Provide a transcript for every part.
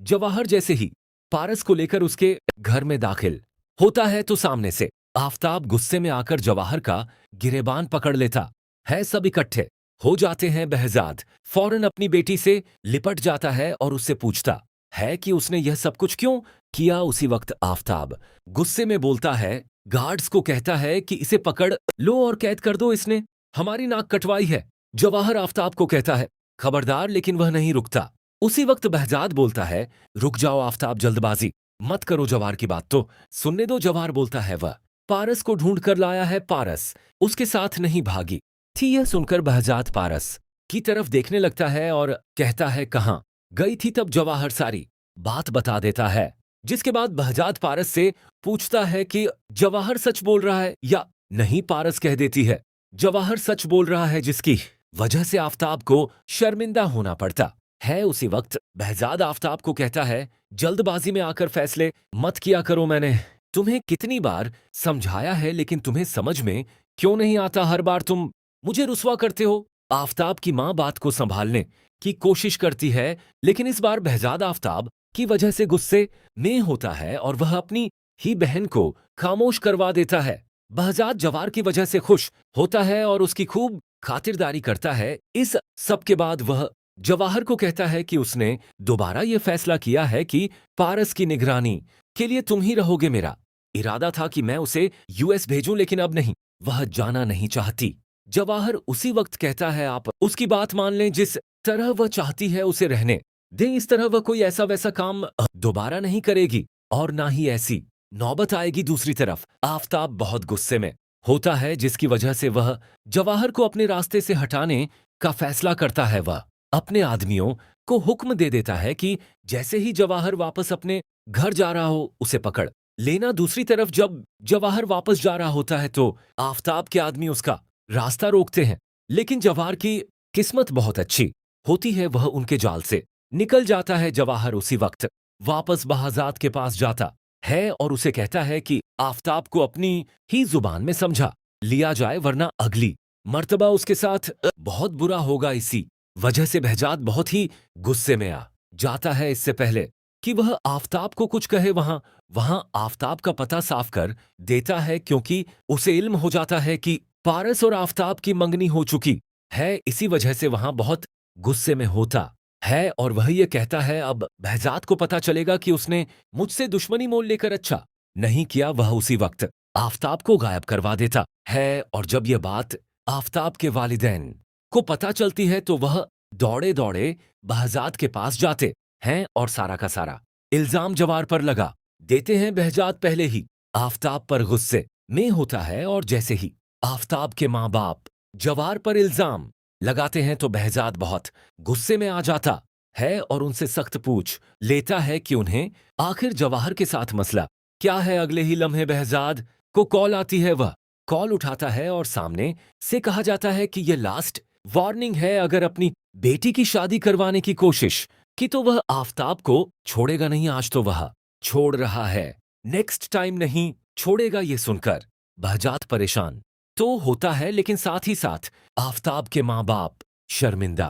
जवाहर जैसे ही पारस को लेकर उसके घर में दाखिल होता है तो सामने से आफताब गुस्से में आकर जवाहर का गिरेबान पकड़ लेता है। सब इकट्ठे हो जाते हैं। बहजाद फौरन अपनी बेटी से लिपट जाता है और उससे पूछता है कि उसने यह सब कुछ क्यों किया। उसी वक्त आफताब गुस्से में बोलता है, गार्ड्स को कहता है कि इसे पकड़ लो और कैद कर दो, इसने हमारी नाक कटवाई है। जवाहर आफताब को कहता है खबरदार, लेकिन वह नहीं रुकता। उसी वक्त बहजाद बोलता है, रुक जाओ आफताब, जल्दबाजी मत करो, जवाहर की बात तो सुनने दो। जवाहर बोलता है वह पारस को ढूंढ कर लाया है, पारस उसके साथ नहीं भागी थी। यह सुनकर बहजाद पारस की तरफ देखने लगता है और कहता है कहाँ गई थी। तब जवाहर सारी बात बता देता है, जिसके बाद बहजाद पारस से पूछता है कि जवाहर सच बोल रहा है या नहीं। पारस कह देती है जवाहर सच बोल रहा है, जिसकी वजह से आफताब को शर्मिंदा होना पड़ता है। उसी वक्त बहजाद आफताब को कहता है, जल्दबाजी में आकर फैसले मत किया करो। मैंने तुम्हें कितनी बार समझाया है, लेकिन तुम्हें समझ में क्यों नहीं आता। हर बार तुम मुझे रुस्वा करते हो। आफताब की मां बात को संभालने की कोशिश करती है, लेकिन इस बार बहजाद आफताब की वजह से गुस्से में होता है और वह अपनी ही बहन को खामोश करवा देता है। बहजाद जवाहर की वजह से खुश होता है और उसकी खूब खातिरदारी करता है। इस सब के बाद वह जवाहर को कहता है कि उसने दोबारा यह फैसला किया है कि पारस की निगरानी के लिए तुम ही रहोगे। मेरा इरादा था कि मैं उसे यूएस भेजूं, लेकिन अब नहीं, वह जाना नहीं चाहती। जवाहर उसी वक्त कहता है आप उसकी बात मान लें, जिस तरह वह चाहती है उसे रहने दें। इस तरह वह कोई ऐसा वैसा काम दोबारा नहीं करेगी और ना ही ऐसी नौबत आएगी। दूसरी तरफ आफताब बहुत गुस्से में होता है, जिसकी वजह से वह जवाहर को अपने रास्ते से हटाने का फैसला करता है। वह अपने आदमियों को हुक्म दे देता है कि जैसे ही जवाहर वापस अपने घर जा रहा हो उसे पकड़ लेना। दूसरी तरफ जब जवाहर वापस जा रहा होता है तो आफताब के आदमी उसका रास्ता रोकते हैं, लेकिन जवाहर की किस्मत बहुत अच्छी होती है, वह उनके जाल से निकल जाता है। जवाहर उसी वक्त वापस बहजाद के पास जाता है और उसे कहता है कि आफताब को अपनी ही जुबान में समझा लिया जाए, वरना अगली मर्तबा उसके साथ बहुत बुरा होगा। इसी वजह से बहजाद बहुत ही गुस्से में आ जाता है। इससे पहले कि वह आफताब को कुछ कहे, वहां आफताब का पता साफ कर देता है, क्योंकि उसे इल्म हो जाता है कि पारस और आफताब की मंगनी हो चुकी है। इसी वजह से वहां बहुत गुस्से में होता है और वह ये कहता है अब बहजाद को पता चलेगा कि उसने मुझसे दुश्मनी मोल लेकर अच्छा नहीं किया। वह उसी वक्त आफताब को गायब करवा देता है और जब यह बात आफताब के वालिदैन को पता चलती है तो वह दौड़े दौड़े बहजाद के पास जाते हैं और सारा का सारा इल्जाम जवाहर पर लगा देते हैं। बहजाद पहले ही आफताब पर गुस्से में होता है और जैसे ही आफताब के माँ बाप जवाहर पर इल्जाम लगाते हैं तो बहजाद बहुत गुस्से में आ जाता है और उनसे सख्त पूछ लेता है कि उन्हें आखिर जवाहर के साथ मसला क्या है। अगले ही लम्हे बहजाद को कॉल आती है, वह कॉल उठाता है और सामने से कहा जाता है कि यह लास्ट वार्निंग है, अगर अपनी बेटी की शादी करवाने की कोशिश की तो वह आफताब को छोड़ेगा नहीं। आज तो वह छोड़ रहा है, नेक्स्ट टाइम नहीं छोड़ेगा। ये सुनकर बहजाद परेशान तो होता है, लेकिन साथ ही साथ आफताब के माँ बाप शर्मिंदा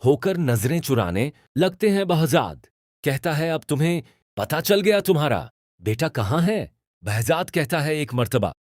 होकर नजरें चुराने लगते हैं। बहजाद कहता है अब तुम्हें पता चल गया, तुम्हारा बेटा कहाँ है। बहजाद कहता है एक मर्तबा